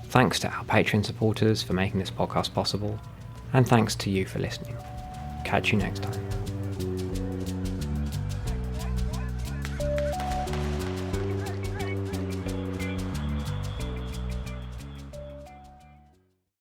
Speaker 1: Thanks to our Patreon supporters for making this podcast possible. And thanks to you for listening. Catch you next time.